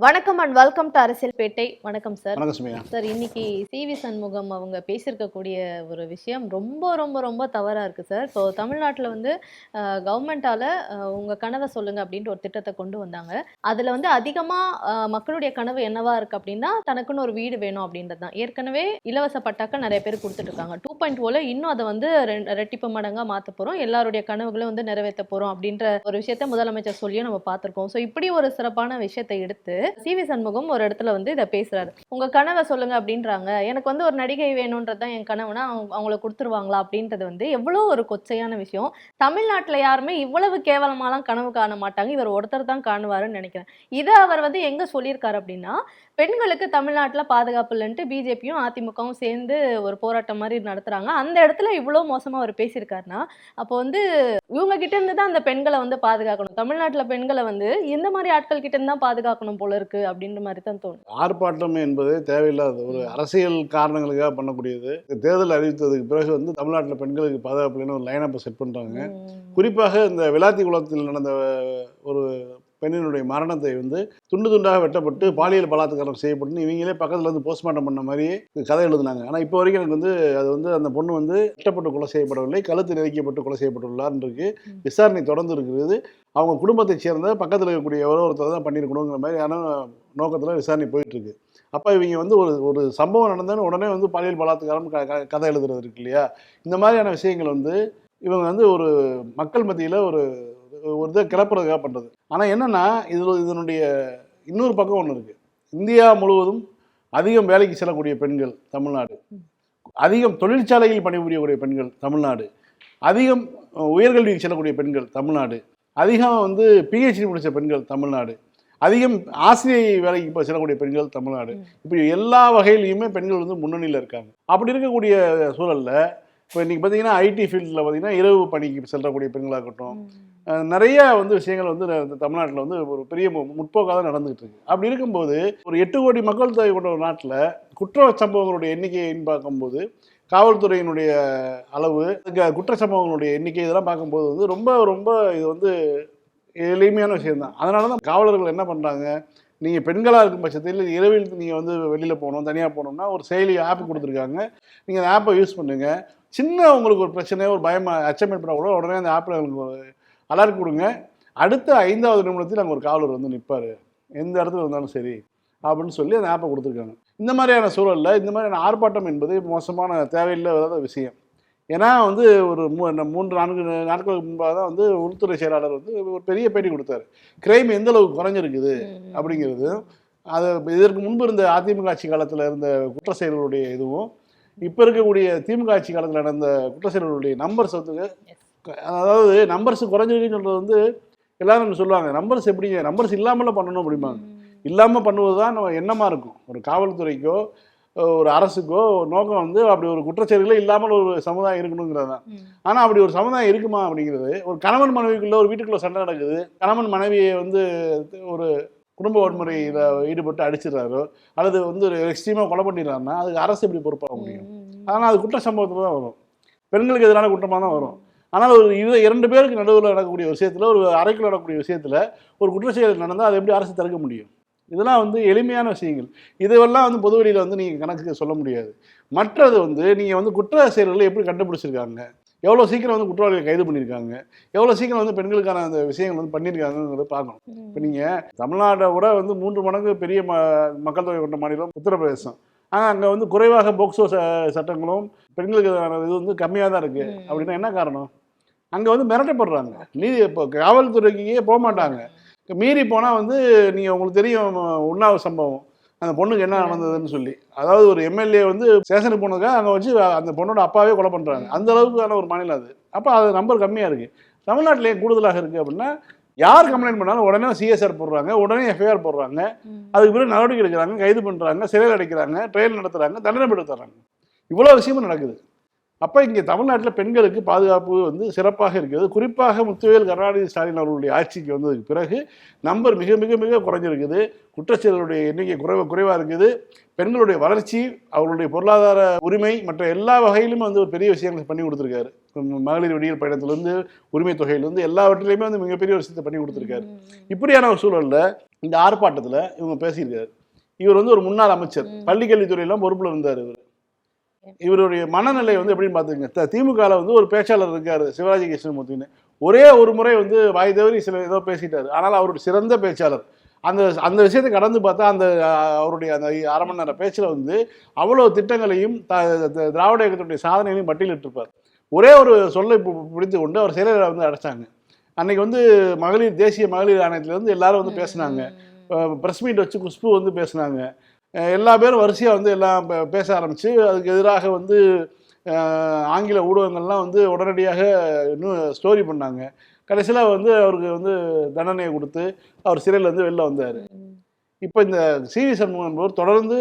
வணக்கம் and welcome to அரசியல் பேட்டை. வணக்கம் சார். வணக்கம் சுமையா. சார், இன்னைக்கு சிவி சண்முகம் அவங்க பேசியிருக்கக்கூடிய ஒரு விஷயம் ரொம்ப ரொம்ப ரொம்ப தவறாக இருக்குது சார். ஸோ தமிழ்நாட்டில் வந்து கவர்மெண்ட்டால் உங்கள் கனவை சொல்லுங்க அப்படின்ட்டு ஒரு திட்டத்தை கொண்டு வந்தாங்க. அதில் வந்து அதிகமாக மக்களுடைய கனவு என்னவா இருக்குது அப்படின்னா தனக்குன்னு ஒரு வீடு வேணும் அப்படின்றது தான். ஏற்கனவே இலவச பட்டாக்க நிறைய பேர் கொடுத்துட்ருக்காங்க. 2.0ல இன்னும் அதை வந்து ரெட்டிப்பு மடங்காக மாற்ற போகிறோம், எல்லாருடைய கனவுகளும் வந்து நிறைவேற்ற போகிறோம் அப்படின்ற ஒரு விஷயத்தை முதலமைச்சர் சொல்லியும் நம்ம பார்த்துருக்கோம். ஸோ இப்படி ஒரு சிறப்பான விஷயத்தை எடுத்து சிவி சண்முகம் ஒரு இடத்துல வந்து இதை பேசுறாரு. உங்க கனவை சொல்லுங்க அப்படின்றாங்க. எனக்கு வந்து ஒரு நடிகை வேணும்ன்றதுதான் என் கனவுனா அவங்கள கொடுத்துருவாங்களா அப்படின்றது வந்து எவ்வளவு ஒரு கொச்சையான விஷயம். தமிழ்நாட்டுல யாருமே இவ்வளவு கேவலமாலாம் கனவு காண மாட்டாங்க, இவர் ஒருத்தர் தான் காணுவாருன்னு நினைக்கிறேன். இதை அவர் வந்து எங்க சொல்லியிருக்காரு அப்படின்னா, பெண்களுக்கு தமிழ்நாட்டுல பாதுகாப்பு இல்லைன்ட்டு பிஜேபியும் அதிமுகவும் சேர்ந்து ஒரு போராட்டம் மாதிரி நடத்துறாங்க. அந்த இடத்துல இவ்வளவு மோசமா அவர் பேசியிருக்காருன்னா, அப்போ வந்து இவங்க கிட்ட இருந்து தான் அந்த பெண்களை வந்து பாதுகாக்கணும். தமிழ்நாட்டுல பெண்களை வந்து இந்த மாதிரி ஆட்கள் கிட்ட இருந்து தான் பாதுகாக்கணும் போல இருக்கு அப்படின்ற மாதிரி தான் தோணும். ஆர்ப்பாட்டம் என்பது தேவையில்லாத ஒரு அரசியல் காரணங்களுக்காக பண்ணக்கூடியது. தேர்தல் அறிவித்ததுக்கு பிறகு வந்து தமிழ்நாட்டில் பெண்களுக்கு பாதுகாப்புன்னு ஒரு லைனப்பை செட் பண்றாங்க. குறிப்பாக இந்த விளாத்தி குளத்தில் நடந்த ஒரு பெண்ணினுடைய மரணத்தை வந்து துண்டு துண்டாக வெட்டப்பட்டு பாலியல் பலாத்காரம் செய்யப்பட்டு இவங்களே பக்கத்தில் வந்து போஸ்ட்மார்ட்டம் பண்ண மாதிரி கதை எழுதுனாங்க. ஆனால் இப்போ வரைக்கும் எனக்கு வந்து அது வந்து அந்த பொண்ணு வந்து வெட்டப்பட்டு கொலை செய்யப்படவில்லை, கழுத்து நெரிக்கப்பட்டு கொலை செய்யப்பட்டுள்ளார்ன்றிருக்கு. விசாரணை தொடர்ந்து இருக்கிறது. அவங்க குடும்பத்தை சேர்ந்த பக்கத்தில் இருக்கக்கூடிய எவரோ ஒருத்தர் தான் பண்ணியிருக்கணுங்கிற மாதிரியான நோக்கத்தில் விசாரணை போயிட்டு இருக்கு. அப்போ இவங்க வந்து ஒரு சம்பவம் நடந்தாலும் உடனே வந்து பாலியல் பலாத்காரம் கதை எழுதுறது இருக்கு இல்லையா? இந்த மாதிரியான விஷயங்கள் வந்து இவங்க வந்து ஒரு மக்கள் மத்தியில் ஒரு இதை கிளப்புறதுக்காக பண்ணுறது. ஆனால் என்னென்னா இதனுடைய இன்னொரு பக்கம் ஒன்று இருக்குது. இந்தியா முழுவதும் அதிகம் வேலைக்கு செல்லக்கூடிய பெண்கள் தமிழ்நாடு, அதிகம் தொழிற்சாலையில் பணிபுரியக்கூடிய பெண்கள் தமிழ்நாடு, அதிகம் உயர்கல்விக்கு செல்லக்கூடிய பெண்கள் தமிழ்நாடு, அதிகம் வந்து பிஹெச்டி முடித்த பெண்கள் தமிழ்நாடு, அதிகம் ஆசிரியை வேலைக்கு செல்லக்கூடிய பெண்கள் தமிழ்நாடு. இப்படி எல்லா வகையிலையுமே பெண்கள் வந்து முன்னணியில் இருக்காங்க. அப்படி இருக்கக்கூடிய சூழலில் இப்போ இன்றைக்கி பார்த்தீங்கன்னா ஐடி ஃபீல்டில் பார்த்தீங்கன்னா இரவு பணிக்கு செல்லக்கூடிய பெண்களாக இருக்கட்டும், நிறைய வந்து விஷயங்கள் வந்து தமிழ்நாட்டில் வந்து ஒரு பெரிய முற்போக்காக தான் நடந்துகிட்டு இருக்கு. அப்படி இருக்கும்போது ஒரு 8 கோடி மக்கள் தொகை கொண்ட ஒரு நாட்டில் குற்ற சம்பவங்களுடைய எண்ணிக்கைன்னு பார்க்கும்போது, காவல்துறையினுடைய அளவு, குற்ற சம்பவங்களுடைய எண்ணிக்கை இதெல்லாம் பார்க்கும்போது வந்து ரொம்ப ரொம்ப இது வந்து எளிமையான விஷயம்தான். அதனால தான் காவலர்கள் என்ன பண்ணுறாங்க, நீங்கள் பெண்களாக இருக்கும் பட்சத்தில் இரவில் நீங்கள் வந்து வெளியில் போகணும், தனியாக போகணும்னா ஒரு செயலி ஆப் கொடுத்துருக்காங்க. நீங்கள் அந்த ஆப்பை யூஸ் பண்ணுங்கள். சின்ன உங்களுக்கு ஒரு பிரச்சனை, ஒரு பயம், அச்சம் ஏற்பட கூட உடனே அந்த ஆப்பில் உங்களுக்கு அலர்ட் கொடுங்க. அடுத்த 5வது நிமிடத்தில் அங்கே ஒரு காவலர் வந்து நிற்பார், எந்த இடத்துல இருந்தாலும் சரி அப்படின்னு சொல்லி அந்த ஆப்பை கொடுத்துருக்காங்க. இந்த மாதிரியான சூழலில் இந்த மாதிரியான ஆர்ப்பாட்டம் என்பது மோசமான தேவையில்லாத விஷயம். ஏன்னா வந்து ஒரு 3-4 நாட்களுக்கு முன்பாக தான் வந்து உள்துறை செயலாளர் வந்து ஒரு பெரிய பேட்டி கொடுத்தாரு. கிரைம் எந்த அளவுக்கு குறைஞ்சிருக்குது அப்படிங்கிறது. அது இதற்கு முன்பு இருந்த அதிமுக ஆட்சி காலத்தில் இருந்த குற்ற செயல்களுடைய இதுவும் இப்போ இருக்கக்கூடிய திமுக ஆட்சி காலத்தில் நடந்த குற்ற செயல்களுடைய நம்பர்ஸ் வந்து, அதாவது நம்பர்ஸ் குறைஞ்சிருக்குன்னு சொல்கிறது வந்து எல்லாரும் சொல்லுவாங்க, நம்பர்ஸ் எப்படிங்க, நம்பர்ஸ் இல்லாமல் பண்ணணும் அப்படிம்பாங்க. இல்லாமல் பண்ணுவது தான் நம்ம எண்ணமாக இருக்கும். ஒரு காவல்துறைக்கோ ஒரு அரசுக்கோ நோக்கம் வந்து அப்படி ஒரு குற்றச்செயல்களே இல்லாமல் ஒரு சமுதாயம் இருக்கணுங்கிறது தான். ஆனால் அப்படி ஒரு சமுதாயம் இருக்குமா அப்படிங்கிறது, ஒரு கணவன் மனைவிக்குள்ளே ஒரு வீட்டுக்குள்ளே சண்டை நடக்குது, கணவன் மனைவியை வந்து ஒரு குடும்ப வன்முறையில் ஈடுபட்டு அடிச்சிடறாரோ அல்லது வந்து ஒரு எக்ஸ்ட்ரீமாக கொலை பண்ணிடுறாருன்னா அதுக்கு அரசு எப்படி பொறுப்பாக முடியும்? ஆனால் அது குற்ற சம்பவத்தில் தான் வரும், பெண்களுக்கு எதிரான குற்றமாக தான் வரும். ஆனால் ஒரு 2 பேருக்கு நடுவில் நடக்கக்கூடிய விஷயத்தில், ஒரு அறைக்குள்ள நடக்கக்கூடிய விஷயத்தில் ஒரு குற்றச்செயல் நடந்தால் அதை எப்படி அரசு தடுக்க முடியும்? இதெல்லாம் வந்து எளிமையான விஷயங்கள். இதெல்லாம் வந்து பொதுவெளியில் வந்து நீங்கள் கணக்கு சொல்ல முடியாது. மற்றது வந்து நீங்கள் வந்து குற்ற செயல்களை எப்படி கண்டுபிடிச்சிருக்காங்க, எவ்வளோ சீக்கிரம் வந்து குற்றவாளிகளை கைது பண்ணியிருக்காங்க, எவ்வளோ சீக்கிரம் வந்து பெண்களுக்கான அந்த விஷயங்கள் வந்து பண்ணியிருக்காங்கிறத பார்க்கணும். இப்போ நீங்கள் தமிழ்நாட்டை விட வந்து 3 மடங்கு பெரிய மக்கள் தொகை கொண்ட மாநிலம் உத்தரப்பிரதேசம். ஆனால் அங்கே வந்து குறைவாக போக்சோ சட்டங்களும் பெண்களுக்கு இது வந்து கம்மியாக தான் இருக்குது. அப்படின்னா என்ன காரணம்? அங்கே வந்து மிரட்டப்படுறாங்க. இப்போ காவல்துறைக்கே போக மாட்டாங்க. மீறி போனால் வந்து நீங்கள் உங்களுக்கு தெரியும் உண்ணாவு சம்பவம், அந்த பொண்ணுக்கு என்ன நடந்ததுன்னு சொல்லி, அதாவது ஒரு எம்எல்ஏ வந்து ஸ்டேஷனுக்கு போனதுக்காக அங்கே வச்சு அந்த பொண்ணோட அப்பாவே கொலை பண்ணுறாங்க. அந்த அளவுக்கான ஒரு மாநிலம் அது. அப்போ அது நம்பர் கம்மியாக இருக்குது. தமிழ்நாட்டில் ஏன் கூடுதலாக இருக்குது அப்படின்னா, யார் கம்ப்ளைண்ட் பண்ணாலும் உடனே சிஎஸ்ஆர் போடுறாங்க, உடனே எஃப்ஐஆர் போடுறாங்க, அதுக்கு பிறகு நடவடிக்கை எடுக்கிறாங்க, கைது பண்ணுறாங்க, சிறையில் அடைக்கிறாங்க, ட்ரையல் நடத்துகிறாங்க, தண்டனை பெற்று தர்றாங்க. இவ்வளோ விஷயமும் நடக்குது. அப்போ இங்கே தமிழ்நாட்டில் பெண்களுக்கு பாதுகாப்பு வந்து சிறப்பாக இருக்கிறது. குறிப்பாக முத்துவேல் கருணாநிதி ஸ்டாலின் அவர்களுடைய ஆட்சிக்கு வந்ததுக்கு பிறகு நம்பர் மிக மிக மிக குறைஞ்சிருக்குது. குற்றச்செயல்களுடைய எண்ணிக்கை குறைவாக இருக்குது. பெண்களுடைய வளர்ச்சி, அவர்களுடைய பொருளாதார உரிமை, மற்ற எல்லா வகையிலும் வந்து ஒரு பெரிய விஷயங்களை பண்ணி கொடுத்துருக்காரு மகளிர் விடியல் பயணத்திலேருந்து உரிமை தொகையிலேருந்து எல்லாவற்றிலையுமே வந்து மிகப்பெரிய ஒரு விஷயத்தை பண்ணி கொடுத்துருக்காரு. இப்படியான ஒரு சூழலில் இந்த ஆர்ப்பாட்டத்தில் இவங்க பேசியிருக்காரு. இவர் வந்து ஒரு முன்னாள் அமைச்சர், பள்ளிக்கல்வித்துறையெல்லாம் பொறுப்பில் இருந்தார். இவருடைய மனநிலை வந்து எப்படின்னு பார்த்துக்கங்க. திமுகவில் வந்து ஒரு பேச்சாளர் இருக்காரு சிவராஜ் கிருஷ்ணமூர்த்தின்னு. ஒரே ஒரு முறை வந்து வாய் தவறி சில ஏதோ பேசிட்டாரு. ஆனால் அவருடைய சிறந்த பேச்சாளர். அந்த அந்த விஷயத்தை கடந்து பார்த்தா அந்த அவருடைய அந்த அரை மணி நேர பேச்சில் வந்து அவ்வளோ திட்டங்களையும் திராவிட இயக்கத்துடைய சாதனைகளையும் பட்டியலிட்டிருப்பார். ஒரே ஒரு சொல்லை பிடித்து கொண்டு அவர் சிறையில் வந்து அடைச்சாங்க. அன்னைக்கு வந்து தேசிய மகளிர் ஆணையத்திலேருந்து எல்லாரும் வந்து பேசினாங்க. ப்ரெஸ் மீட் வச்சு குஷ்பு வந்து பேசினாங்க. எல்லா பேரும் வரிசையாக வந்து எல்லாம் பேச ஆரம்பித்து அதுக்கு எதிராக வந்து ஆங்கில ஊடகங்கள்லாம் வந்து உடனடியாக இன்னும் ஸ்டோரி பண்ணாங்க. கடைசியில் வந்து அவருக்கு வந்து தண்டனையை கொடுத்து அவர் சிறையிலேருந்து வெளில வந்தார். இப்போ இந்த சி.வி. சண்முகம் என்பவர் தொடர்ந்து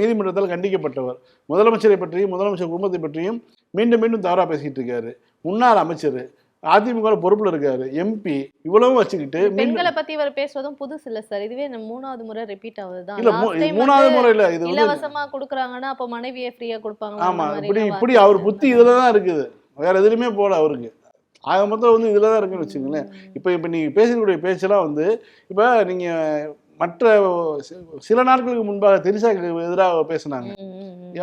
நீதிமன்றத்தால் கண்டிக்கப்பட்டவர். முதலமைச்சரை பற்றியும் முதலமைச்சர் குடும்பத்தை பற்றியும் மீண்டும் மீண்டும் தவறாக பேசிக்கிட்டு இருக்காரு. முன்னாள் அமைச்சர், அதிமுக பொறுப்புல இருக்காரு, எம்பி, இவ்வளவும் வச்சுக்கிட்டு பெண்களை பத்தி இவர் பேசுவதும் புதுசு இல்ல சார். இதுவே 3வது முறை ரிப்பீட் ஆகுதுதான். இல்ல 3வது முறை இல்ல, இது இலவசமா கொடுக்குறாங்கன்னா அப்ப மனைவியை ஃப்ரீயா கொடுப்பாங்க. ஆமா, இப்படி அவர் புத்தி இதுலதான் இருக்குது, வேற எதுலையுமே போல அவருக்கு. ஆக மொத்தம் வந்து இதுலதான் இருக்குன்னு வச்சுங்களேன். இப்ப நீங்க பேசக்கூடிய பேச்செல்லாம் வந்து இப்ப நீங்க மற்ற சில நாட்களுக்கு முன்பாக தெரிசாக்கு எதிராக பேசினாங்க.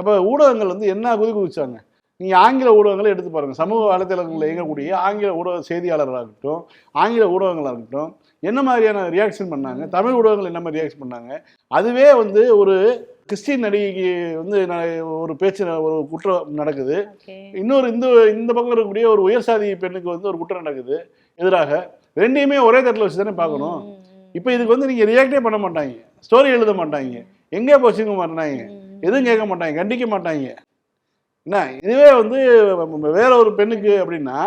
அப்ப ஊடகங்கள் வந்து என்ன குதிச்சாங்க. நீங்கள் ஆங்கில ஊடகங்களை எடுத்து பாருங்கள். சமூக வலைத்தளங்களில் இயங்கக்கூடிய ஆங்கில ஊடக செய்தியாளர்களாக இருக்கட்டும், ஆங்கில ஊடகங்களாக இருக்கட்டும், என்ன மாதிரியான ரியாக்ஷன் பண்ணாங்க, தமிழ் ஊடகங்கள் என்ன மாதிரி ரியாக்ஷன் பண்ணாங்க. அதுவே வந்து ஒரு கிறிஸ்டின் நடிகைக்கு வந்து ஒரு பேச்சு ஒரு குற்றம் நடக்குது, இன்னொரு இந்த பக்கம் இருக்கக்கூடிய ஒரு உயர் சாதி பெண்ணுக்கு வந்து ஒரு குற்றம் நடக்குது எதிராக. ரெண்டையுமே ஒரே தட்டில் வச்சு தானே பார்க்கணும். இப்போ இதுக்கு வந்து நீங்கள் ரியாக்டே பண்ண மாட்டாங்க, ஸ்டோரி எழுத மாட்டாங்க, எங்கே போச்சுங்க மாட்டாங்க, எதுவும் கேட்க மாட்டாங்க, கண்டிக்க மாட்டாங்க. என்ன இதுவே வந்து வேற ஒரு பெண்ணுக்கு அப்படின்னா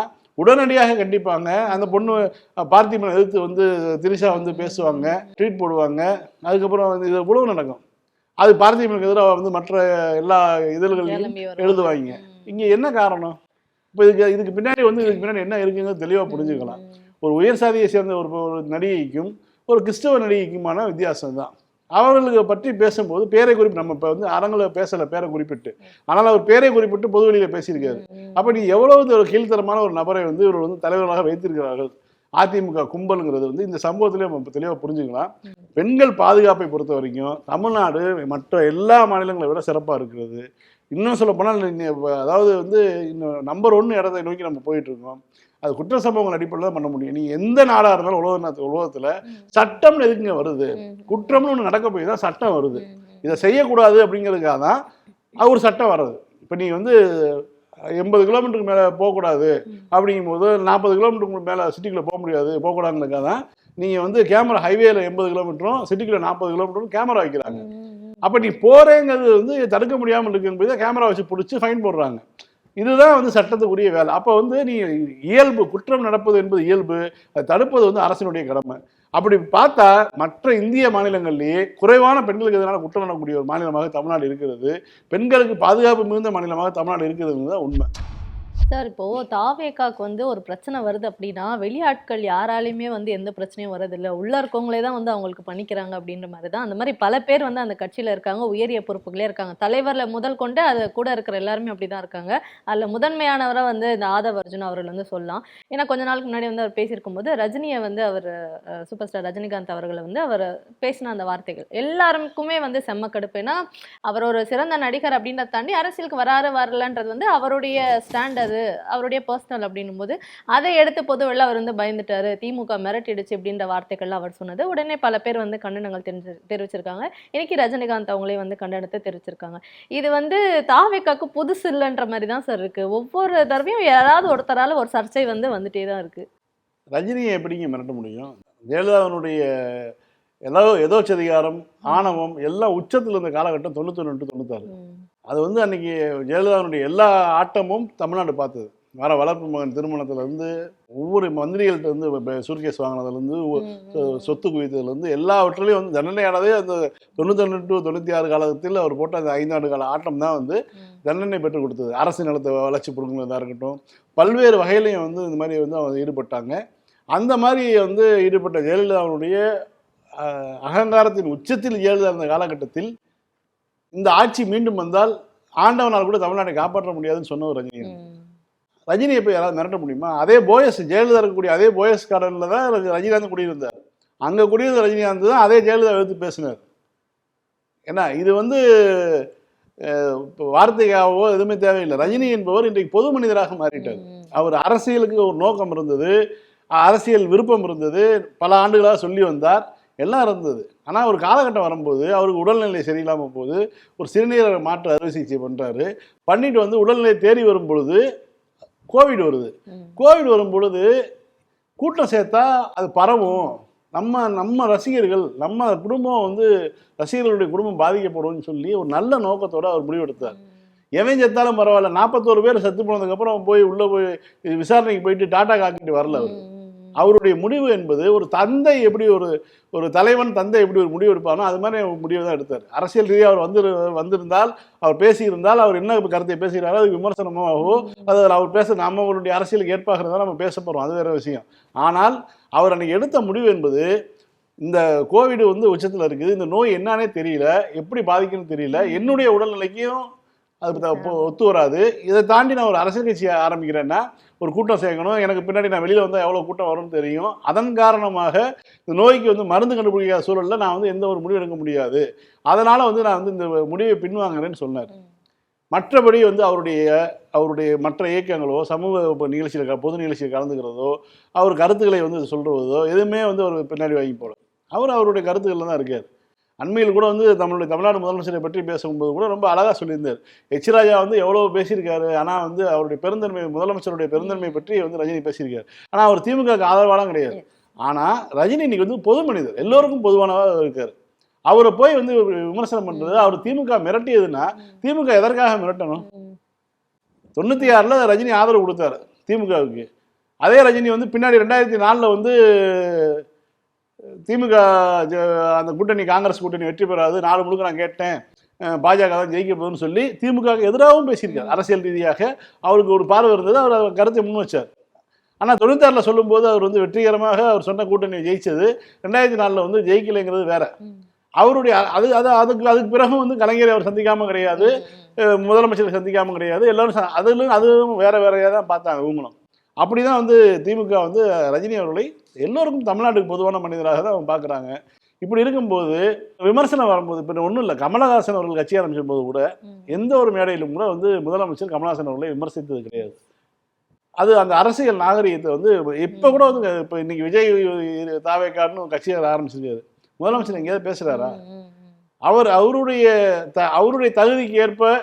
உடனடியாக கண்டிப்பாங்க. அந்த பொண்ணு பார்த்திபனை எதிர்த்து வந்து திரிஷா வந்து பேசுவாங்க, ட்வீட் போடுவாங்க, அதுக்கப்புறம் வந்து இது உழவு நடக்கும். அது பார்த்திபனுக்கு எதிராக வந்து மற்ற எல்லா இதழ்களையும் எழுதுவாங்க. இங்கே என்ன காரணம்? இப்போ இதுக்கு பின்னாடி வந்து என்ன இருக்குங்கிறது தெளிவாக புரிஞ்சுக்கலாம். ஒரு உயர் சாதியை சேர்ந்த ஒரு நடிகைக்கும் ஒரு கிறிஸ்தவ நடிகைக்குமான வித்தியாசம் தான். அவர்களுக்கு பற்றி பேசும்போது பேரை குறிப்பிட்டு, நம்ம இப்போ வந்து அரங்கில் பேசலை பேரை குறிப்பிட்டு, ஆனால் அவர் பேரை குறிப்பிட்டு பொது வெளியில் பேசியிருக்காரு. அப்போ நீ எவ்வளவு ஒரு கீழ்த்தரமான ஒரு நபரை வந்து இவர் வந்து தலைவர்களாக வைத்திருக்கிறார்கள் அதிமுக கும்பலுங்கிறது வந்து இந்த சம்பவத்திலே நம்ம தெளிவாக புரிஞ்சுக்கலாம். பெண்கள் பாதுகாப்பை பொறுத்த வரைக்கும் தமிழ்நாடு மற்ற எல்லா மாநிலங்களை விட சிறப்பாக இருக்கிறது. இன்னும் சொல்ல போனால் அதாவது வந்து இன்னும் நம்பர் 1 இடத்தை நோக்கி நம்ம போயிட்டு இருக்கோம். அது குற்ற சம்பவங்கள் அடிப்படையில் தான் பண்ண முடியும். நீ எந்த நாடாக இருந்தாலும் உலகத்தில் சட்டம்னு எதுக்குங்க வருது? குற்றம்னு ஒன்று நடக்க போய் தான் சட்டம் வருது. இதை செய்யக்கூடாது அப்படிங்கிறதுக்காக தான் ஒரு சட்டம் வர்றது. இப்போ நீ வந்து 80 கிலோமீட்டருக்கு மேலே போகக்கூடாது அப்படிங்கும்போது 40 கிலோமீட்டருக்கு மேலே சிட்டிக்குள்ளே போகக்கூடாதுங்கிறதுக்காக தான் நீங்கள் வந்து கேமரா ஹைவேல 80 கிலோமீட்டரும் சிட்டிக்குள்ள 40 கிலோமீட்டரும் கேமரா வைக்கிறாங்க. அப்போ நீ போகிறேங்கிறது வந்து தடுக்க முடியாமல் இருக்கும்போது கேமரா வச்சு பிடிச்சி ஃபைன் போடுறாங்க. இதுதான் வந்து சட்டத்துக்குரிய வேலை. அப்போ வந்து நீ இயல்பு குற்றம் நடப்பது என்பது இயல்பு, அதை தடுப்பது வந்து அரசினுடைய கடமை. அப்படி பார்த்தா மற்ற இந்திய மாநிலங்கள்லேயே குறைவான பெண்களுக்கு எதிரான குற்றம் நடக்கக்கூடிய ஒரு மாநிலமாக தமிழ்நாடு இருக்கிறது. பெண்களுக்கு பாதுகாப்பு மிகுந்த மாநிலமாக தமிழ்நாடு இருக்கிறது தான் உண்மை. சார், இப்போ தாவேகாக்கு வந்து ஒரு பிரச்சனை வருது அப்படின்னா வெளியாட்கள் யாராலையுமே வந்து எந்த பிரச்சனையும் வரதில்லை, உள்ள இருக்கவங்களே தான் வந்து அவங்களுக்கு பண்ணிக்கிறாங்க அப்படின்ற மாதிரி தான். அந்த மாதிரி பல பேர் வந்து அந்த கட்சியில் இருக்காங்க, உயரிய பொறுப்புகளே இருக்காங்க. தலைவரில் முதல் கொண்டு அது கூட இருக்கிற எல்லாருமே அப்படி தான் இருக்காங்க. அதில் முதன்மையானவரை வந்து இந்த ஆதவ் அர்ஜுன் அவர்கள் வந்து சொல்லலாம். ஏன்னா கொஞ்ச நாளுக்கு முன்னாடி வந்து அவர் பேசியிருக்கும் போது ரஜினியை வந்து அவர் சூப்பர் ஸ்டார் ரஜினிகாந்த் அவர்களை வந்து அவர் பேசின அந்த வார்த்தைகள் எல்லாருக்குமே வந்து செம்ம கடுப்பு. ஏன்னா அவர் ஒரு சிறந்த நடிகர் அப்படின்றத தாண்டி அரசியலுக்கு வரலன்றது வந்து அவருடைய ஸ்டாண்ட், அது அவருடைய பர்சனல் அப்படின்னும் போது அதை எடுத்து பொதுவெல்லாம் அவர் வந்து பயந்துட்டாரு, திமுக மிரட்டிடுச்சு அப்படின்ற வார்த்தைகள் அவர் சொன்னது. உடனே பல பேர் வந்து கண்டனங்கள் தெரிவிச்சிருக்காங்க. இன்னைக்கு ரஜினிகாந்த் அவங்களே வந்து கண்டனத்தை தெரிவிச்சிருக்காங்க. இது வந்து தாவேகாக்கு புதுசு இல்லைன்ற மாதிரி தான் சார் இருக்கு. ஒவ்வொரு தடவையும் யாராவது ஒருத்தரால ஒரு சர்ச்சை வந்து வந்துட்டே தான் இருக்கு. ரஜினியை எப்படிங்க மிரட்ட முடியும்? ஜெயலலிதாவினுடைய எதோச்சதிகாரம், ஆணவம் எல்லாம் உச்சத்தில் இருந்த காலகட்டம் 91 96. அது வந்து அன்னைக்கு ஜெயலலிதாவுடைய எல்லா ஆட்டமும் தமிழ்நாடு பார்த்தது. வர வளர்ப்பு மகன் திருமணத்திலேருந்து ஒவ்வொரு மந்திரிகள்கிட்ட இருந்து சூர்கேஸ் வாங்கினதுலேருந்து சொத்து குவித்ததுலேருந்து எல்லாவற்றிலையும் வந்து தண்டனையானதே அந்த 91 to 96 காலத்தில் அவர் போட்ட அந்த 5 ஆண்டு கால ஆட்டம் தான் வந்து தண்டனை பெற்றுக் கொடுத்தது. அரசு நிலத்தை வளர்ச்சி கொடுக்குறதா இருக்கட்டும், பல்வேறு வகையிலையும் வந்து இந்த மாதிரி வந்து அவங்க ஈடுபட்டாங்க. அந்த மாதிரி வந்து ஈடுபட்ட ஜெயலலிதாவுடைய அகங்காரத்தின் உச்சத்தில் ஜெயலலிதா இருந்த காலகட்டத்தில் இந்த ஆட்சி மீண்டும் வந்தால் ஆண்டவனால் கூட தமிழ்நாட்டை காப்பாற்ற முடியாதுன்னு சொன்ன ஒரு ரஜினி. ரஜினியை போய் யாராவது மிரட்ட முடியுமா? அதே போயஸ், ஜெயலலிதா இருக்கக்கூடிய அதே போயஸ் கார்டனில் தான் ரஜினிகாந்த் குடியிருந்தார். அங்கே குடியிருந்த ரஜினிகாந்த் தான் அதே ஜெயலலிதா எடுத்து பேசினார். ஏன்னா இது வந்து வார்த்தைக்காகவோ எதுவுமே தேவையில்லை. ரஜினி என்பவர் இன்றைக்கு பொது மனிதராக மாறிட்டார். அவர் அரசியலுக்கு ஒரு நோக்கம் இருந்தது, அரசியல் விருப்பம் இருந்தது, பல ஆண்டுகளாக சொல்லி வந்தார், எல்லாம் இருந்தது. ஆனால் ஒரு காலகட்டம் வரும்போது அவருக்கு உடல்நிலை சரியில்லாமல் போகுது. ஒரு சிறுநீரக மாற்று அறுவை சிகிச்சை பண்ணுறாரு. பண்ணிட்டு வந்து உடல்நிலை தேறி வரும் பொழுது கோவிட் வருது. கோவிட் வரும் பொழுது கூட்டம் சேர்த்தா அது பரவும், நம்ம ரசிகர்கள், நம்ம குடும்பம் வந்து ரசிகர்களுடைய குடும்பம் பாதிக்கப்படும்னு சொல்லி ஒரு நல்ல நோக்கத்தோடு அவர் முடிவெடுத்தார். எவன் செத்தாலும் பரவாயில்ல, 41 பேர் செத்து போனதுக்கப்புறம் போய் உள்ளே போய் விசாரணைக்கு போயிட்டு டாட்டா காக்கிட்டு வரல அவர். அவருடைய முடிவு என்பது ஒரு தந்தை எப்படி ஒரு தலைவன் தந்தை எப்படி ஒரு முடிவு எடுப்பானோ அது மாதிரி முடிவு தான் எடுத்தார். அரசியல் ரீதியாக அவர் வந்திருந்தால், அவர் பேசியிருந்தால், அவர் என்ன கருத்தை பேசுகிறாரோ அது விமர்சனமாகவோ அது அவர் பேச நம்மளுடைய அரசியலுக்கு ஏற்பாக இருந்தால் நம்ம பேச போகிறோம், அது வேறு விஷயம். ஆனால் அவர் அன்றைக்கி எடுத்த முடிவு என்பது இந்த கோவிட் வந்து உச்சத்தில் இருக்குது, இந்த நோய் என்னன்னே தெரியல, எப்படி பாதிக்குன்னு தெரியல, என்னுடைய உடல்நிலைக்கும் அது ஒத்து வராது, இதை தாண்டி நான் ஒரு அரசியல் கட்சியை ஆரம்பிக்கிறேன்னா ஒரு கூட்டம் சேர்க்கணும், எனக்கு பின்னாடி நான் வெளியில் வந்தால் எவ்வளோ கூட்டம் வரும்னு தெரியும், அதன் காரணமாக இந்த நோய்க்கு வந்து மருந்து கண்டுபிடிக்காத சூழலில் நான் வந்து எந்த ஒரு முடிவு எடுக்க முடியாது, அதனால் வந்து நான் வந்து இந்த முடிவை பின்வாங்குறேன்னு சொன்னார். மற்றபடி வந்து அவருடைய மற்ற இயக்கங்களோ சமூக நிகழ்ச்சியில் பொது நிகழ்ச்சியில் கலந்துக்கிறதோ அவர் கருத்துக்களை வந்து சொல்கிறதோ எதுவுமே வந்து அவர் பின்னாடி வாங்கி போல, அவருடைய கருத்துக்களில் தான் இருக்கார். அண்மையில் கூட வந்து தமிழ்நாடு முதலமைச்சரை பற்றி பேசும்போது கூட ரொம்ப அழகாக சொல்லியிருந்தார். எச் ராஜா வந்து எவ்வளோ பேசியிருக்காரு, ஆனால் வந்து அவருடைய பெருந்தன்மை, முதலமைச்சருடைய பெருந்தன்மை பற்றி வந்து ரஜினி பேசியிருக்காரு. ஆனால் அவர் திமுகவுக்கு ஆதரவாலாம் கிடையாது. ஆனால் ரஜினி இன்னைக்கு வந்து பொது மனிதர், எல்லோருக்கும் பொதுவானதாக இருக்கார். அவரை போய் வந்து விமர்சனம் பண்ணுறது, அவர் திமுக மிரட்டியதுன்னா திமுக எதற்காக மிரட்டணும்? 96ல் ரஜினி ஆதரவு கொடுத்தாரு திமுகவுக்கு. அதே ரஜினி வந்து பின்னாடி 2004 வந்து திமுக அந்த கூட்டணி, காங்கிரஸ் கூட்டணி வெற்றி பெறாது, நாலு முழுக்க நான் கேட்டேன், பாஜக தான் ஜெயிக்க போகுதுன்னு சொல்லி திமுக எதிராகவும் பேசியிருக்காரு. அரசியல் ரீதியாக அவருக்கு ஒரு பார்வை இருந்தது, அவர் கருத்தை முன் வச்சார். ஆனால் 96ல் சொல்லும்போது அவர் வந்து வெற்றிகரமாக அவர் சொன்ன கூட்டணி ஜெயிச்சது, 2004 வந்து ஜெயிக்கலைங்கிறது வேற. அவருடைய அதுக்கு பிறகு வந்து கலைஞரை அவர் சந்திக்காமல் கிடையாது, முதலமைச்சரை சந்திக்காமல் கிடையாது, எல்லோரும் அதுவும் வேற வேறையாக தான் பார்த்தாங்க இவங்களும். அப்படி தான் வந்து திமுக வந்து ரஜினி அவர்களை எல்லோருக்கும் தமிழ்நாட்டுக்கு பொதுவான மனிதராக தான் அவங்க பார்க்குறாங்க. இப்படி இருக்கும்போது விமர்சனம் வரும்போது இப்போ ஒன்றும் இல்லை, கமலஹாசன் அவர்கள் கட்சி ஆரம்பிக்கும் போது கூட எந்த ஒரு மேடையிலும் கூட வந்து முதலமைச்சர் கமலஹாசன் அவர்களை விமர்சித்தது கிடையாது. அது அந்த அரசியல் நாகரிகத்தை வந்து இப்போ கூட வந்து இப்போ இன்னைக்கு விஜய் தாவேக்காடுன்னு கட்சியாக ஆரம்பிச்சிருக்காரு, முதலமைச்சர் எங்கேயாவது பேசுகிறாரா? அவருடைய தகுதிக்கு ஏற்ப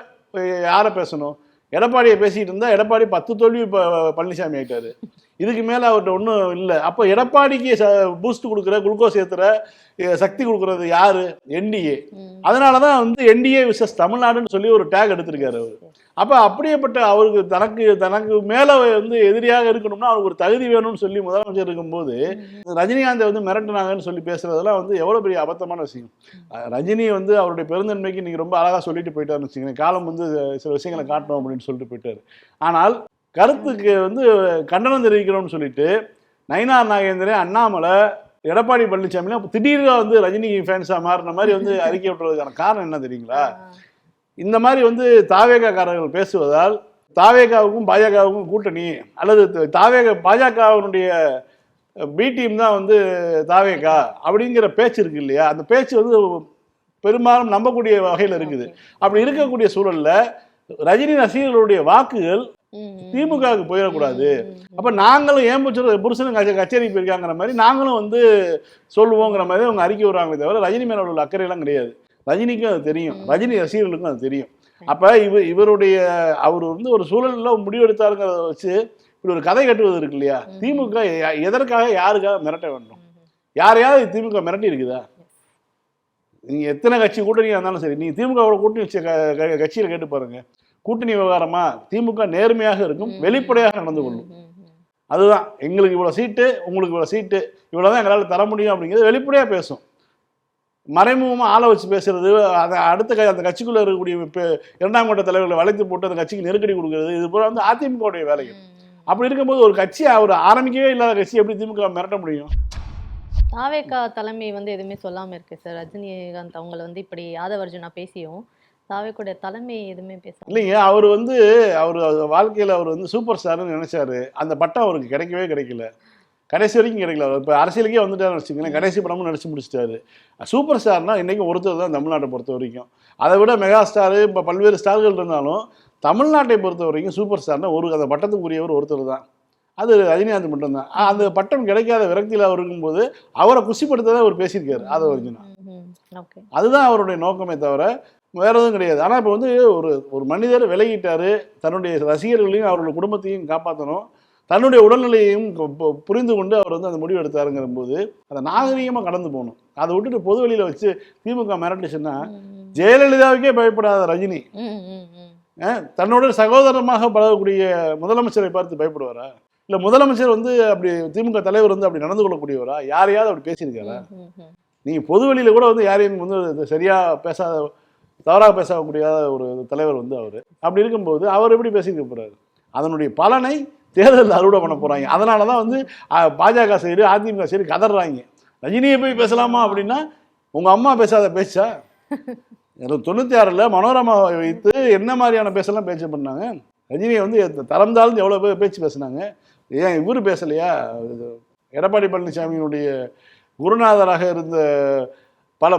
யாரை பேசணும்? எடப்பாடியை பேசிகிட்டு இருந்தால் எடப்பாடி 10 தோல்வி இப்போ பழனிசாமி ஆகிட்டாரு, இதுக்கு மேலே அவர்கிட்ட ஒன்றும் இல்லை. அப்போ எடப்பாடிக்கு பூஸ்ட் கொடுக்குற, குளுக்கோஸ் ஏற்றுற சக்தி கொடுக்குறது யாரு? என்டிஏ. அதனால தான் வந்து என்டிஏ விசஸ் தமிழ்நாடுன்னு சொல்லி ஒரு டேக் எடுத்திருக்காரு அவர். அப்போ அப்படியேப்பட்ட அவருக்கு தனக்கு மேலே வந்து எதிரியாக இருக்கணும்னா அவருக்கு ஒரு தகுதி வேணும்னு சொல்லி முதலமைச்சர் இருக்கும்போது ரஜினிகாந்தை வந்து மிரட்டினாங்கன்னு சொல்லி பேசுறதெல்லாம் வந்து எவ்வளோ பெரிய அபத்தமான விஷயம். ரஜினி வந்து அவருடைய பெருந்தன்மைக்கு நீங்கள் ரொம்ப அழகாக சொல்லிட்டு போயிட்டாருன்னு வச்சுக்கோங்க, காலம் வந்து சில விஷயங்களை காட்டணும் அப்படின்னு சொல்லிட்டு போயிட்டாரு. ஆனால் கருத்துக்கு வந்து கண்டனம் தெரிவிக்கணும்னு சொல்லிட்டு நயினார் நாகேந்திரன், அண்ணாமலை, எடப்பாடி பழனிசாமிலாம் திடீர்னு வந்து ரஜினி ஃபேன்ஸாக மாறின மாதிரி வந்து அறிக்கை விட்டுறதுக்கான காரணம் என்ன தெரியுங்களா? இந்த மாதிரி வந்து தாவேகாக்காரர்கள் பேசுவதால் தாவேகாவுக்கும் பாஜகவுக்கும் கூட்டணி, அல்லது பாஜகவினுடைய பி டீம் தான் வந்து தாவேகா அப்படிங்கிற பேச்சு இருக்கு இல்லையா? அந்த பேச்சு வந்து பெரும்பாலும் நம்பக்கூடிய வகையில் இருக்குது. அப்படி இருக்கக்கூடிய சூழல்ல ரஜினி ரசிகர்களுடைய வாக்குகள் திமுகவுக்கு போயிடக்கூடாது. அப்ப நாங்களும் ஏன் புருஷனும் கச்சேரிக்கு போயிருக்காங்கிற மாதிரி நாங்களும் வந்து சொல்லுவோங்கிற மாதிரி அவங்க அறிக்கை விடுறாங்களே தவிர ரஜினி மேல உள்ள அக்கறையெல்லாம் கிடையாது. ரஜினிக்கும் அது தெரியும், ரஜினி ரசிகர்களுக்கும் அது தெரியும். அப்ப அவர் வந்து ஒரு சூழல்ல முடிவெடுத்தாருங்கிறத வச்சு இப்படி ஒரு கதை கட்டுவது இருக்கு இல்லையா? திமுக எதற்காக யாருக்காக மிரட்ட வேண்டும்? யாரையாவது திமுக மிரட்டி இருக்குதா? நீங்க எத்தனை கட்சி கூட்டணியா இருந்தாலும் சரி, நீங்க திமுகவோட கூட்டணி வச்ச கட்சியில கேட்டு பாருங்க, கூட்டணி விவகாரமா திமுக நேர்மையாக இருக்கும், வெளிப்படையாக நடந்து கொள்ளும். அதுதான் எங்களுக்கு இவ்வளவு சீட்டு, உங்களுக்கு இவ்வளவு சீட்டு, இவ்வளவுதான் எங்களால் தர முடியும் அப்படிங்கிறது வெளிப்படையா பேசும். மறைமுகமா ஆளை வச்சு பேசுறது, அதை அடுத்த அந்த கட்சிக்குள்ள இருக்கக்கூடிய 2ஆம் கட்ட தலைவர்களை வளைத்து போட்டு அந்த கட்சிக்கு நெருக்கடி கொடுக்கறது, இது போல வந்து அதிமுகவுடைய வேலைகள். அப்படி இருக்கும்போது ஒரு கட்சி அவர் ஆரம்பிக்கவே இல்லாத கட்சி எப்படி திமுக மிரட்ட முடியும்? தாவேகா தலைமை வந்து எதுவுமே சொல்லாம இருக்கு சார். ரஜினிகாந்த் அவங்களை வந்து இப்படி யாதவர்ஜுனா பேசியும் தாவேக்குடைய தலைமை எதுவுமே இல்லைங்க. அவர் வந்து அவர் வாழ்க்கையில் அவர் வந்து சூப்பர் ஸ்டார்னு நினைச்சாரு. அந்த பட்டம் அவருக்கு கிடைக்கவே கிடைக்கல. கடைசி வரைக்கும் கிடைக்கல. அவர் இப்போ அரசியலுக்கே வந்துட்டாருன்னு வச்சுக்கோங்களேன். கடைசி படமும் நடிச்சு முடிச்சிட்டாரு. சூப்பர் ஸ்டார்னா இன்றைக்கும் ஒருத்தர் தான் தமிழ்நாட்டை பொறுத்த வரைக்கும். அதை விட மெகா ஸ்டாரு இப்போ பல்வேறு ஸ்டார்கள் இருந்தாலும் தமிழ்நாட்டை பொறுத்த வரைக்கும் சூப்பர் ஸ்டார்னா அந்த பட்டத்துக்குரியவர் ஒருத்தர் தான். அது ரஜினிகாந்த் மட்டும்தான். அந்த பட்டம் கிடைக்காத விரக்தியில் அவர் இருக்கும்போது அவரை குஷிப்படுத்ததான் அவர் பேசியிருக்காரு. அதை ஒரிஜினல் அதுதான் அவருடைய நோக்கமே தவிர வேற எதுவும் கிடையாது. ஆனால் இப்போ வந்து ஒரு மனிதர் விலகிட்டாரு. தன்னுடைய ரசிகர்களையும் அவருடைய குடும்பத்தையும் காப்பாற்றணும், தன்னுடைய உடல்நிலையையும் புரிந்து கொண்டு அவர் வந்து அந்த முடிவு எடுத்தாருங்கிற போது அதை நாகரீகமாக கடந்து போகணும். அதை விட்டுட்டு பொது வெளியில் வச்சு திமுக மிரட்டுச்சுன்னா ஜெயலலிதாவுக்கே பயப்படாத ரஜினி தன்னோட சகோதரமாக பழகக்கூடிய முதலமைச்சரை பார்த்து பயப்படுவாரா? இல்லை முதலமைச்சர் வந்து அப்படி திமுக தலைவர் வந்து அப்படி நடந்து கொள்ளக்கூடியவரா? யாரையாவது அப்படி பேசியிருக்காரா? நீங்கள் பொது வெளியில் கூட வந்து யாரையும் வந்து சரியாக பேசாத, தவறாக பேசக்கூடிய ஒரு தலைவர் வந்து அவர். அப்படி இருக்கும்போது அவர் எப்படி பேசிக்க போகிறாரு? அதனுடைய பலனை தேர்தலில் அறுவடை பண்ண போகிறாங்க. அதனால தான் வந்து பாஜக சைடு அதிமுக சைடு கதறாங்க. ரஜினியை போய் பேசலாமா அப்படின்னா உங்கள் அம்மா பேசாத பேச்சா? 96 மனோரமா வைத்து என்ன மாதிரியான பேசலாம் பேச்சு பண்ணாங்க? ரஜினியை வந்து தரம் தாழ்ந்து எவ்வளோ பேர் பேச்சு பேசுனாங்க. ஏன் இவர் பேசலையா? எடப்பாடி பழனிசாமியினுடைய குருநாதராக இருந்த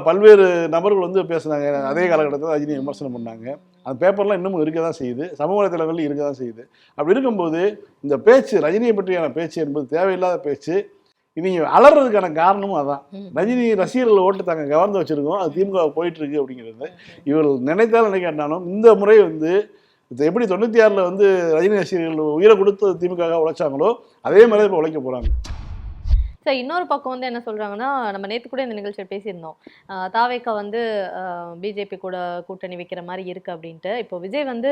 பல்வேறு நபர்கள் வந்து பேசுனாங்க. அதே காலகட்டத்தில் ரஜினியை விமர்சனம் பண்ணாங்க. அந்த பேப்பர்லாம் இன்னமும் இருக்க தான் செய்யுது, சமூக வலைத்தளங்கள் இருக்க தான் செய்யுது. அப்படி இருக்கும்போது இந்த பேச்சு, ரஜினியை பற்றியான பேச்சு என்பது தேவையில்லாத பேச்சு. இவங்க அலறதுக்கான காரணமும் அதான். ரஜினி ரசிகர்கள் ஓட்டு தாங்க கவர்ந்து வச்சிருக்கோம், அது திமுக போயிட்டு இருக்கு அப்படிங்கிறது இவர்கள் நினைத்தாலும் நினைக்காட்டாலும் இந்த முறை வந்து எப்படி 96 வந்து ரஜினி ரசிகர்கள் உயிரை கொடுத்து திமுக உழைச்சாங்களோ அதே மாதிரி இப்போ உழைக்க போறாங்க. சார் இன்னொரு பக்கம் வந்து என்ன சொல்றாங்கன்னா, நம்ம நேற்று கூட இந்த நிகழ்ச்சியில் பேசியிருந்தோம், தாவேக்கா வந்து பிஜேபி கூட கூட்டணி வைக்கிற மாதிரி இருக்கு அப்படின்ட்டு. இப்போ விஜய் வந்து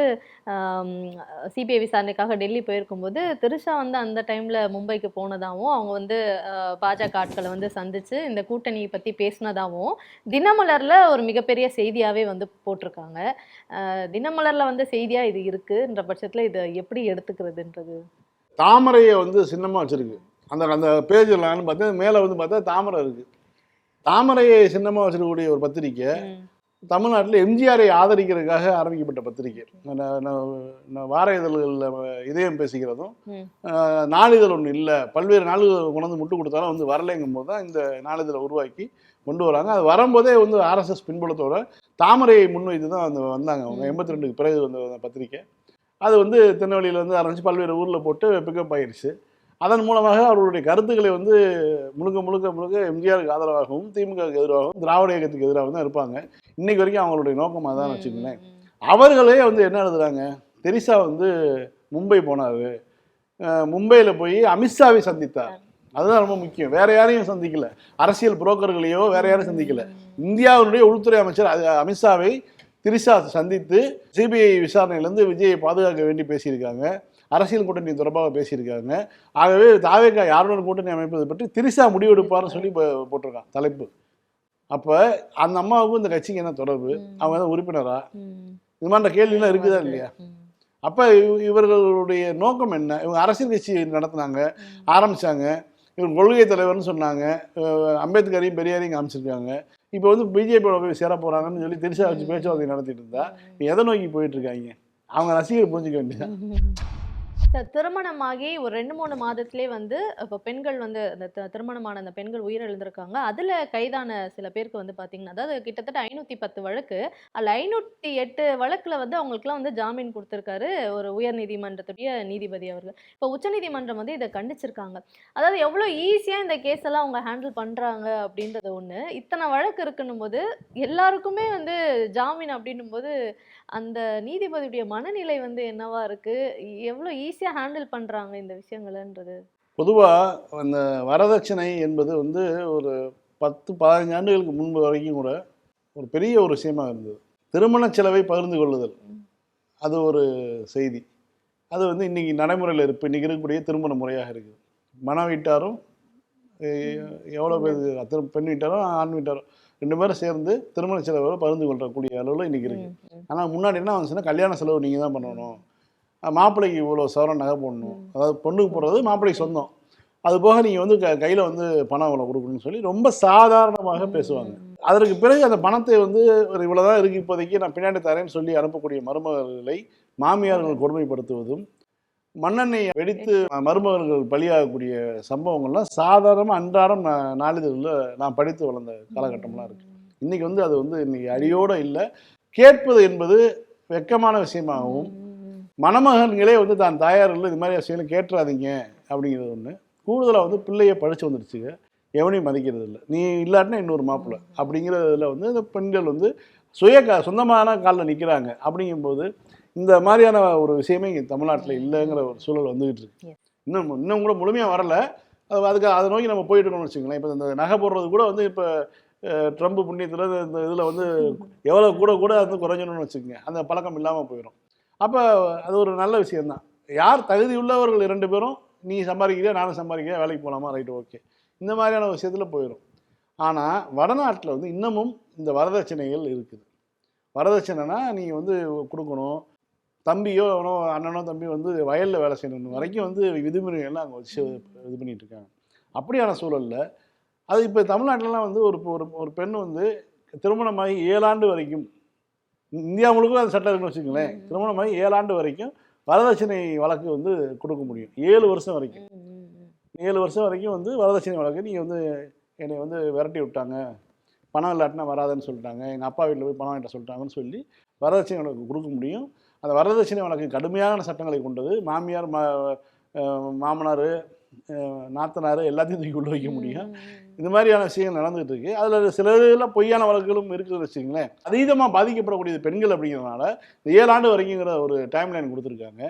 சிபிஐ விசாரணைக்காக டெல்லி போயிருக்கும்போது திரிஷா வந்து அந்த டைம்ல மும்பைக்கு போனதாகவும், அவங்க வந்து பாஜக ஆட்களை வந்து சந்திச்சு இந்த கூட்டணியை பத்தி பேசினதாகவும் தினமலர்ல ஒரு மிகப்பெரிய செய்தியாவே வந்து போட்டிருக்காங்க. தினமலர்ல வந்து செய்தியா இது இருக்குன்ற பட்சத்துல இதை எப்படி எடுத்துக்கிறதுன்றது? தாமரையை வந்து சின்னமா வச்சிருக்கு அந்த பேஜில் பார்த்தா மேலே வந்து பார்த்தா தாமரை இருக்குது. தாமரையை சின்னமாக வச்சிருக்கக்கூடிய ஒரு பத்திரிக்கை தமிழ்நாட்டில் எம்ஜிஆரை ஆதரிக்கிறதுக்காக ஆரம்பிக்கப்பட்ட பத்திரிக்கை. வார இதழ்களில் இதயம் பேசுகிறதும் நாளிதழ் ஒன்று இல்லை, பல்வேறு நாளிதழ் கொண்டு முட்டு கொடுத்தாலும் வந்து வரலைங்கும் போது தான் இந்த நாளிதழை உருவாக்கி கொண்டு வராங்க. அது வரும்போதே வந்து ஆர்எஸ்எஸ் பின்புலத்தோட தாமரையை முன்வைத்து தான் வந்தாங்க. அவங்க 82க்கு பிறகு வந்த பத்திரிக்கை. அது வந்து திருநெல்வேலியிலேருந்து ஆரம்பித்து பல்வேறு ஊரில் போட்டு பிக்கப் ஆயிடுச்சு. அதன் மூலமாக அவர்களுடைய கருத்துக்களை வந்து முழுக்க முழுக்க முழுக்க எம்ஜிஆருக்கு ஆதரவாகவும் திமுகவுக்கு எதிராகவும் திராவிட இயக்கத்துக்கு எதிராகவும் தான் இருப்பாங்க. இன்னைக்கு வரைக்கும் அவங்களுடைய நோக்கமாக தான் வச்சுக்கோங்களேன். அவர்களே வந்து என்ன எழுதுறாங்க, தெரிசா வந்து மும்பை போனார், மும்பையில் போய் அமித்ஷாவை சந்தித்தார், அதுதான் ரொம்ப முக்கியம். வேற யாரையும் சந்திக்கல, அரசியல் புரோக்கர்களையோ வேற யாரையும் சந்திக்கல. இந்தியாவுடைய உள்துறை அமைச்சர் அமித்ஷாவை திரிஷா சந்தித்து சிபிஐ விசாரணையிலேருந்து விஜயை பாதுகாக்க வேண்டி பேசியிருக்காங்க, அரசியல் கூட்டணி தொடர்பாக பேசியிருக்காங்க. ஆகவே தாவேக்கா யாருடன் கூட்டணி அமைப்பது பற்றி திரிஷா முடிவெடுப்பார்னு சொல்லி போட்டிருக்கான் தலைப்பு. அப்போ அந்த அம்மாவுக்கும் இந்த கட்சிக்கு என்ன தொடர்பு, அவங்க தான் உறுப்பினரா, இது மாதிரி கேள்விலாம் இருக்குதா இல்லையா? அப்போ இவர்களுடைய நோக்கம் என்ன? இவங்க அரசியல் கட்சி நடத்தினாங்க, ஆரம்பித்தாங்க, இவங்க கொள்கை தலைவர்னு சொன்னாங்க, அம்பேத்கரையும் பெரியாரையும் காமிச்சிருக்காங்க. இப்போ வந்து பிஜேபியோட போய் சேர போகிறாங்கன்னு சொல்லி திரிஷா வச்சு பேச்சுவார்த்தை நடத்திட்டு இருந்தா எதை நோக்கி போயிட்டு இருக்காங்க? அவங்க ரசிகர் புரிஞ்சுக்க வேண்டியதான். சார் திருமணமாகி ஒரு 2-3 மாதத்திலே வந்து இப்போ பெண்கள் வந்து அந்த திருமணமான அந்த பெண்கள் உயிரிழந்திருக்காங்க. அதில் கைதான சில பேருக்கு வந்து பார்த்தீங்கன்னா, அதாவது கிட்டத்தட்ட 510 வழக்கு, அதில் 508 வழக்கில் வந்து அவங்களுக்குலாம் வந்து ஜாமீன் கொடுத்துருக்காரு ஒரு உயர் நீதிமன்றத்துடைய நீதிபதி அவர்கள். இப்போ உச்சநீதிமன்றம் வந்து இதை கண்டிச்சிருக்காங்க. அதாவது எவ்வளோ ஈஸியாக இந்த கேஸ் எல்லாம் அவங்க ஹேண்டில் பண்ணுறாங்க அப்படின்றது ஒன்று. இத்தனை வழக்கு இருக்குன்னும் போது எல்லாருக்குமே வந்து ஜாமீன் அப்படின்னும் போது அந்த நீதிபதியுடைய மனநிலை வந்து என்னவா இருக்கு, எவ்வளோ ஈஸியாக ஹேண்டில் பண்ணுறாங்க இந்த விஷயங்கள்ன்றது. பொதுவாக அந்த வரதட்சணை என்பது வந்து ஒரு 10-15 ஆண்டுகளுக்கு முன்பு வரைக்கும் கூட ஒரு பெரிய ஒரு விஷயமா இருந்தது. திருமண செலவை பகிர்ந்து கொள்ளுதல், அது ஒரு செய்தி. அது வந்து இன்னைக்கு நடைமுறையில் இருக்கு. இன்னைக்கு இருக்கக்கூடிய திருமண முறையாக இருக்குது. மன வீட்டாரும் எவ்வளோ பேர், பெண் வீட்டாரும் ஆண் வீட்டாரும் 2 பேரும் சேர்ந்து திருமண செலவை பகிர்ந்து கொள்ளக்கூடிய அளவில் இன்றைக்கி இருக்குது. ஆனால் முன்னாடி என்ன வந்துச்சுன்னா, கல்யாண செலவு நீங்கள் தான் பண்ணணும், மாப்பிள்ளைக்கு இவ்வளோ சவரன் நகை போடணும், அதாவது பொண்ணுக்கு போடுறது மாப்பிள்ளைக்கு சொந்தம், அது போக நீங்கள் வந்து கையில் வந்து பணம் இவ்வளோ கொடுக்கணும்னு சொல்லி ரொம்ப சாதாரணமாக பேசுவாங்க. அதற்கு பிறகு அந்த பணத்தை வந்து ஒரு இவ்வளோதான் இருக்குது இப்போதைக்கு நான் பின்னாடி தரேன்னு சொல்லி அனுப்பக்கூடிய மருமகர்களை மாமியார்கள் கொடுமைப்படுத்துவதும், மண்ணெண்ணெயை வெடித்து மருமகர்கள் பலியாகக்கூடிய சம்பவங்கள்லாம் சாதாரணமாக அன்றாடம் நாளிதழில் நான் படித்து வளர்ந்த காலகட்டம்லாம் இருக்குது. இன்றைக்கி வந்து அது வந்து இன்றைக்கி அடியோடு இல்லை. கேட்பது என்பது வெட்கமான விஷயமாகவும், மணமகன்களே வந்து தான் தாயார்கள் இது மாதிரி விஷயங்களை கேட்டுறாதீங்க அப்படிங்கிறது ஒன்று. கூடுதலாக வந்து பிள்ளையை படித்து வந்துடுச்சுங்க, எவனையும் மதிக்கிறது இல்லை, நீ இல்லாட்டினா இன்னொரு மாப்பிள்ளை அப்படிங்கிறதுல வந்து இந்த பெண்கள் வந்து சொந்தமான காலில் நிற்கிறாங்க. அப்படிங்கும்போது இந்த மாதிரியான ஒரு விஷயமே இங்கே தமிழ்நாட்டில் இல்லைங்கிற ஒரு சூழல் வந்துகிட்டு இருக்கு. இன்னும் கூட முழுமையாக வரலை. அதுக்கு அதை நோக்கி நம்ம போயிட்டு இருக்கோம்னு வச்சுக்கோங்களேன். இப்போ இந்த நகை போடுறது கூட வந்து இப்போ ட்ரம்ப் புண்ணியத்தில் இந்த இதில் வந்து எவ்வளோ கூட வந்து குறைஞ்சணும்னு வச்சுக்கோங்க, அந்த பழக்கம் இல்லாமல் போயிடும். அப்போ அது ஒரு நல்ல விஷயந்தான். யார் தகுதி உள்ளவர்கள் 2 பேரும், நீ சம்பாதிக்கிறியா நானும் சம்பாதிக்கிறியா, வேலைக்கு போகலாமா, ரைட்டு ஓகே, இந்த மாதிரியான விஷயத்தில் போயிடும். ஆனால் வடநாட்டில் வந்து இன்னமும் இந்த வரதட்சணைகள் இருக்குது. வரதட்சணைனா நீங்கள் வந்து கொடுக்கணும். தம்பியோ அவனோ அண்ணனோ தம்பியோ வந்து வயலில் வேலை செய்யணும் வரைக்கும் வந்து விதிமுறைகள்லாம் அங்கே வச்சு இது பண்ணிகிட்டு இருக்காங்க. அப்படியான சூழலில் அது இப்போ தமிழ்நாட்டிலலாம் வந்து ஒரு பெண் வந்து திருமணமாகி 7 ஆண்டு வரைக்கும், இந்தியா முழுக்க அந்த சட்டம் இருக்குன்னு வச்சுக்கோங்களேன், திருமணமாகி 7 ஆண்டு வரைக்கும் வரதட்சணை வழக்கு வந்து கொடுக்க முடியும். 7 வருஷம் வரைக்கும் 7 வருஷம் வரைக்கும் வந்து வரதட்சணை வழக்கு. நீங்கள் வந்து என்னை வந்து விரட்டி விட்டாங்க, பணம் இல்லாட்டினா வராதுன்னு சொல்லிட்டாங்க, எங்கள் அப்பா வீட்டில் போய் பணம் வாங்கிட்ட சொல்லிட்டாங்கன்னு சொல்லி வரதட்சணை வழக்கு கொடுக்க முடியும். அந்த வரதட்சணை வழக்கு கடுமையான சட்டங்களை கொண்டது. மாமியார் மாமனார் நாத்தனார் எல்லாத்தையும் தூக்கி கொண்டு வைக்க முடியும். இந்த மாதிரியான விஷயங்கள் நடந்துகிட்டு இருக்கு. அதில் சில இதெல்லாம் பொய்யான வழக்குகளும் இருக்குதுன்னு வச்சுங்களேன். அதீதமாக பாதிக்கப்படக்கூடியது பெண்கள் அப்படிங்கிறதுனால 7 ஆண்டு வரைக்குங்கிற ஒரு டைம் லைன் கொடுத்துருக்காங்க.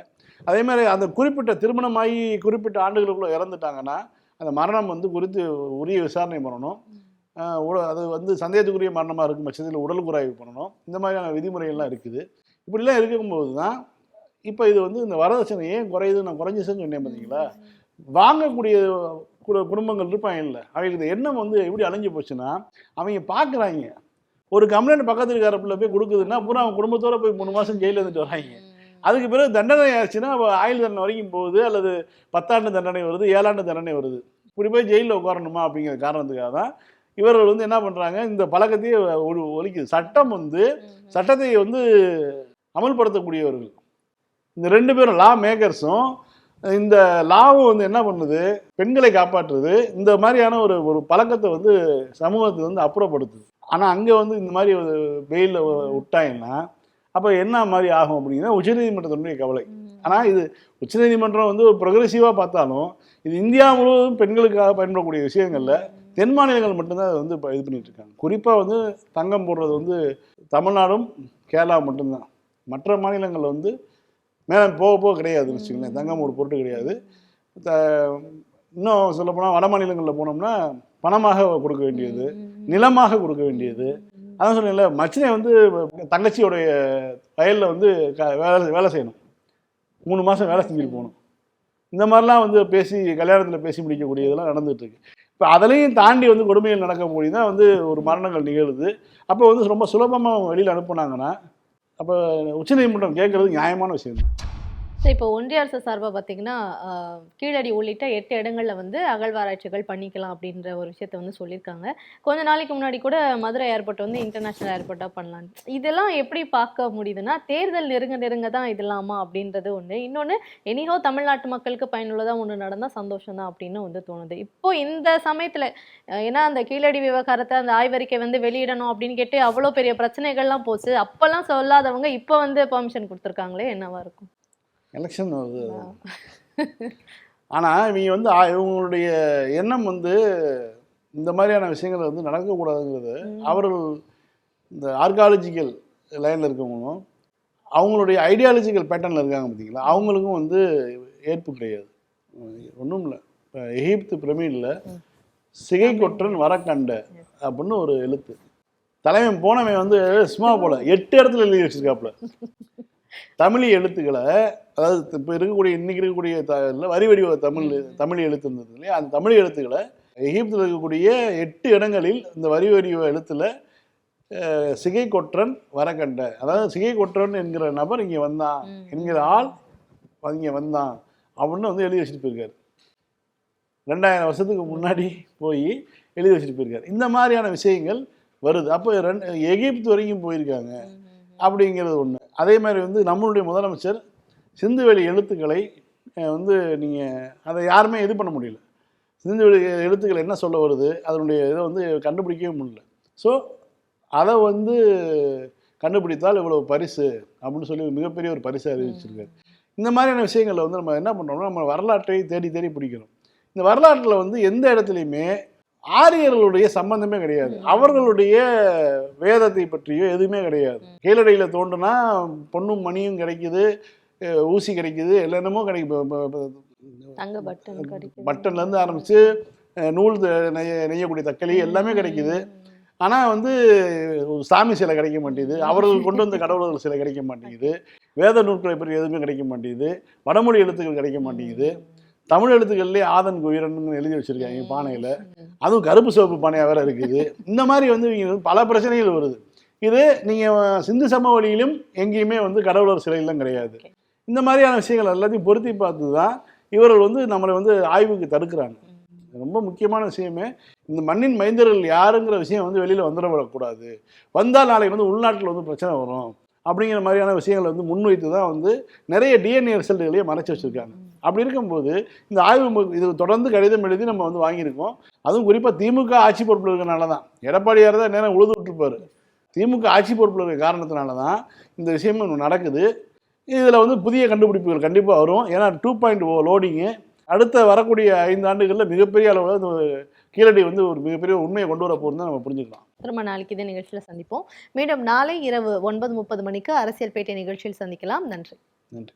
அதே மாதிரி அந்த குறிப்பிட்ட திருமணமாகி குறிப்பிட்ட ஆண்டுகளுக்குள்ளே இறந்துட்டாங்கன்னா அந்த மரணம் வந்து குறித்து உரிய விசாரணை பண்ணணும். அது வந்து சந்தேகத்துக்குரிய மரணமாக இருக்கும் பட்சத்தில் உடல் குறைவு பண்ணணும். இந்த மாதிரியான விதிமுறைகள்லாம் இருக்குது. இப்படிலாம் இருக்கும்போது தான் இப்போ இது வந்து இந்த வரதட்சணை ஏன் குறையுது, நான் குறைஞ்சிச்சுன்னு சொன்னேன் பார்த்தீங்களா. வாங்கக்கூடிய குடும்பங்கள் இருப்பாங்க இல்லை, அவங்களுக்கு இந்த எண்ணம் வந்து எப்படி அழிஞ்சு போச்சுன்னா, அவங்க பார்க்குறாங்க ஒரு கம்ப்ளைண்ட் பக்கத்து இருக்கிற பிள்ளை போய் கொடுக்குதுன்னா பூரா அவங்க குடும்பத்தோடு போய் 3 மாதம் ஜெயிலில் இருந்துட்டு வராங்க. அதுக்கு பிறகு தண்டனை ஆச்சுன்னா ஆயுள் தண்டனை வரைக்கும் போகுது, அல்லது 10 ஆண்டு தண்டனை வருது, 7 ஆண்டு தண்டனை வருது. இப்படி போய் ஜெயிலில் உட்காரணுமா அப்படிங்கிற காரணத்துக்காக தான் இவர்கள் வந்து என்ன பண்ணுறாங்க, இந்த பழக்கத்தையே ஒழிக்குது. சட்டம் வந்து சட்டத்தை வந்து அமல்படுத்தக்கூடியவர்கள் இந்த 2 பேரும் லா மேக்கர்ஸும் இந்த லாவும் வந்து என்ன பண்ணுது, பெண்களை காப்பாற்றுறது. இந்த மாதிரியான ஒரு பழக்கத்தை வந்து சமூகத்தை வந்து அப்புறப்படுத்துது. ஆனால் அங்கே வந்து இந்த மாதிரி ஒரு வெயிலில் விட்டாங்கன்னா அப்போ என்ன மாதிரி ஆகும் அப்படின்னா உச்சநீதிமன்றத்தினுடைய கவலை. ஆனால் இது உச்சநீதிமன்றம் வந்து ஒரு ப்ரொக்ரெசிவாக பார்த்தாலும் இது இந்தியா முழுவதும் பெண்களுக்காக பயன்படக்கூடிய விஷயங்களில் தென் மாநிலங்கள் மட்டும்தான் அதை வந்து இப்போ இது பண்ணிகிட்டு இருக்காங்க. குறிப்பாக வந்து தங்கம் போடுறது வந்து தமிழ்நாடும் கேரளா மட்டும்தான். மற்ற மாநிலங்களில் வந்து மேலே போக கிடையாதுன்னு வச்சுக்கோங்களேன். தங்கம் ஒரு பொருட்டு கிடையாது. இன்னும் சொல்லப்போனால் வட மாநிலங்களில் போனோம்னா பணமாக கொடுக்க வேண்டியது, நிலமாக கொடுக்க வேண்டியது. அதான் சொன்னேன்ல, மச்சினை வந்து தங்கச்சியோடைய வயலில் வந்து வேலை செய்யணும், 3 மாதம் வேலை செஞ்சுட்டு போகணும். இந்த மாதிரிலாம் வந்து பேசி கல்யாணத்தில் பேசி முடிக்கக்கூடியதெல்லாம் நடந்துகிட்டு இருக்கு. இப்போ அதிலையும் தாண்டி வந்து கொடுமைகள் நடக்கக்கூடிய தான் வந்து ஒரு மரணங்கள் நிகழுது. அப்போ வந்து ரொம்ப சுலபமாக வெளியில் அனுப்புனாங்கன்னா அப்போ உச்சநீதிமன்றம் கேட்குறது நியாயமான விஷயம் தான். இப்போ ஒன்றிய அரசு சார்பாக பார்த்தீங்கன்னா கீழடி உள்ளிட்ட 8 இடங்களில் வந்து அகழ்வாராய்ச்சிகள் பண்ணிக்கலாம் அப்படின்ற ஒரு விஷயத்த வந்து சொல்லியிருக்காங்க. கொஞ்ச நாளைக்கு முன்னாடி கூட மதுரை ஏர்போர்ட் வந்து இன்டர்நேஷ்னல் ஏர்போர்ட்டாக பண்ணலாம். இதெல்லாம் எப்படி பார்க்க முடியுதுன்னா, தேர்தல் நெருங்க தான் இதெல்லாமா அப்படின்றது ஒன்று. இன்னொன்று, எனிஹோ தமிழ்நாட்டு மக்களுக்கு பயனுள்ளதாக ஒன்று நடந்தால் சந்தோஷம் தான் அப்படின்னு வந்து தோணுது. இப்போ இந்த சமயத்தில் ஏன்னா அந்த கீழடி விவகாரத்தை அந்த ஆய்வறிக்கை வந்து வெளியிடணும் அப்படின்னு கேட்டு அவ்வளோ பெரிய பிரச்சனைகள்லாம் போச்சு. அப்போல்லாம் சொல்லாதவங்க இப்போ வந்து பெர்மிஷன் கொடுத்துருக்காங்களே, என்னவா இருக்கும்? எலெக்ஷன் வருது. ஆனால் இவங்க வந்து இவங்களுடைய எண்ணம் வந்து இந்த மாதிரியான விஷயங்கள் வந்து நடக்கக்கூடாதுங்கிறது. அவர்கள் இந்த ஆர்காலஜிக்கல் லைனில் இருக்கவங்களும் அவங்களுடைய ஐடியாலஜிக்கல் பேட்டர்னில் இருக்காங்க பார்த்தீங்களா, அவங்களுக்கும் வந்து ஏற்பு கிடையாது. ஒன்றும் இல்லை, இப்போ எகிப்து பிரமிடில் சிகை கொற்றன் வர கண்ட அப்படின்னு ஒரு எழுத்து. தலைவன் போனவன் வந்து சும்மா போல 8 இடத்துல எழுதி வச்சிருக்காப்புல தமிழ் எழுத்துக்களை. அதாவது இப்போ இருக்கக்கூடிய இன்னைக்கு இருக்கக்கூடிய வரி வடிவ தமிழ் எழுத்து இருந்தது இல்லையா, அந்த தமிழ் எழுத்துக்களை எகிப்தில் இருக்கக்கூடிய 8 இடங்களில் இந்த வரி வடிவ எழுத்துல சிகை கொற்றன் வரக்கண்ட, அதாவது சிகை கொற்றன் என்கிற நபர் இங்கே வந்தான், என்கிற ஆள் இங்கே வந்தான் அப்படின்னு வந்து எழுதி வச்சுட்டு போயிருக்காரு. 2000 வருஷத்துக்கு முன்னாடி போய் எழுதி வச்சுட்டு போயிருக்காரு. இந்த மாதிரியான விஷயங்கள் வருது. அப்போ எகிப்து வரைக்கும் போயிருக்காங்க அப்படிங்கிறது ஒன்று. அதே மாதிரி வந்து நம்மளுடைய முதலமைச்சர் சிந்துவெளி எழுத்துக்களை வந்து நீங்கள் அதை யாருமே இது பண்ண முடியல. சிந்துவெளி எழுத்துக்கள் என்ன சொல்ல வருது அதனுடைய இதை வந்து கண்டுபிடிக்கவே முடியல. ஸோ அதை வந்து கண்டுபிடித்தால் இவ்வளவு பரிசு அப்படின்னு சொல்லி மிகப்பெரிய ஒரு பரிசை அறிவிச்சிருக்காரு. இந்த மாதிரியான விஷயங்களில் வந்து நம்ம என்ன பண்ணுறோம்னா நம்ம வரலாற்றை தேடி தேடி பிடிக்கிறோம். இந்த வரலாற்றில் வந்து எந்த இடத்துலையுமே ஆரியர்களுடைய சம்பந்தமே கிடையாது. அவர்களுடைய வேதத்தை பற்றியோ எதுவுமே கிடையாது. கீழடியில் தோண்டுனா பொண்ணும் மணியும் கிடைக்குது, ஊசி கிடைக்குது, என்னென்னமோ கிடைக்கும். பட்டன்லேருந்து ஆரம்பித்து நூல் நெய்யக்கூடிய தக்களி எல்லாமே கிடைக்குது. ஆனால் வந்து சாமி சிலை கிடைக்க மாட்டேங்குது, அவர்கள் கொண்டு வந்த கடவுளர்கள் சிலை கிடைக்க மாட்டேங்குது, வேத நூல்களை பற்றி எதுவுமே கிடைக்க மாட்டேங்குது, வடமொழி எழுத்துக்கள் கிடைக்க மாட்டேங்குது. தமிழ் எழுத்துக்கள்லேயே ஆதன் குயிரன்னு எழுதி வச்சுருக்காங்க பானையில், அதுவும் கருப்பு சிவப்பு பானையாக வேறு இருக்குது. இந்த மாதிரி வந்து இவங்க பல பிரச்சனைகள் வருது. இது நீங்கள் சிந்து சமவெளியிலும் எங்கேயுமே வந்து கடவுளர் சிலையெல்லாம் கிடையாது. இந்த மாதிரியான விஷயங்கள் எல்லாத்தையும் பொருத்தி பார்த்து தான் இவர்கள் வந்து நம்மளை வந்து ஆய்வுக்கு தடுக்கிறாங்க. ரொம்ப முக்கியமான விஷயமே இந்த மண்ணின் மைந்தர்கள் யாருங்கிற விஷயம் வந்து வெளியில் வந்துடக்கூடாது. வந்தால் நாளைக்கு வந்து உள்நாட்டில் வந்து பிரச்சனை வரும் அப்படிங்கிற மாதிரியான விஷயங்களை வந்து முன்வைத்து தான் வந்து நிறைய டிஎன்ஏ ரிசல்ட்டுகளையே மறைச்சி வச்சுருக்காங்க. அப்படி இருக்கும்போது இந்த ஆய்வு இது தொடர்ந்து கடிதம் எழுதி நம்ம வந்து வாங்கியிருக்கோம். அதுவும் குறிப்பாக திமுக ஆட்சி பொறுப்பில் இருக்கிறனால தான். எடப்பாடியார் தான் நேரம் உழுது விட்டுருப்பார். திமுக ஆட்சி பொறுப்பில் இருக்கிற காரணத்தினால தான் இந்த விஷயமும் நடக்குது. இதில் வந்து புதிய கண்டுபிடிப்புகள் கண்டிப்பாக வரும். ஏன்னா 2.0 லோடிங்கு அடுத்த வரக்கூடிய 5 ஆண்டுகளில் மிகப்பெரிய அளவில் இந்த கீழடி வந்து ஒரு மிகப்பெரிய உண்மையை கொண்டு வர போகிறது நம்ம புரிஞ்சுக்கலாம். திரும்ப நாளைக்கு இதே நிகழ்ச்சியில் சந்திப்போம். மீண்டும் நாளை இரவு 9:30 மணிக்கு அரசியல் பேட்டை நிகழ்ச்சியில் சந்திக்கலாம். நன்றி. நன்றி.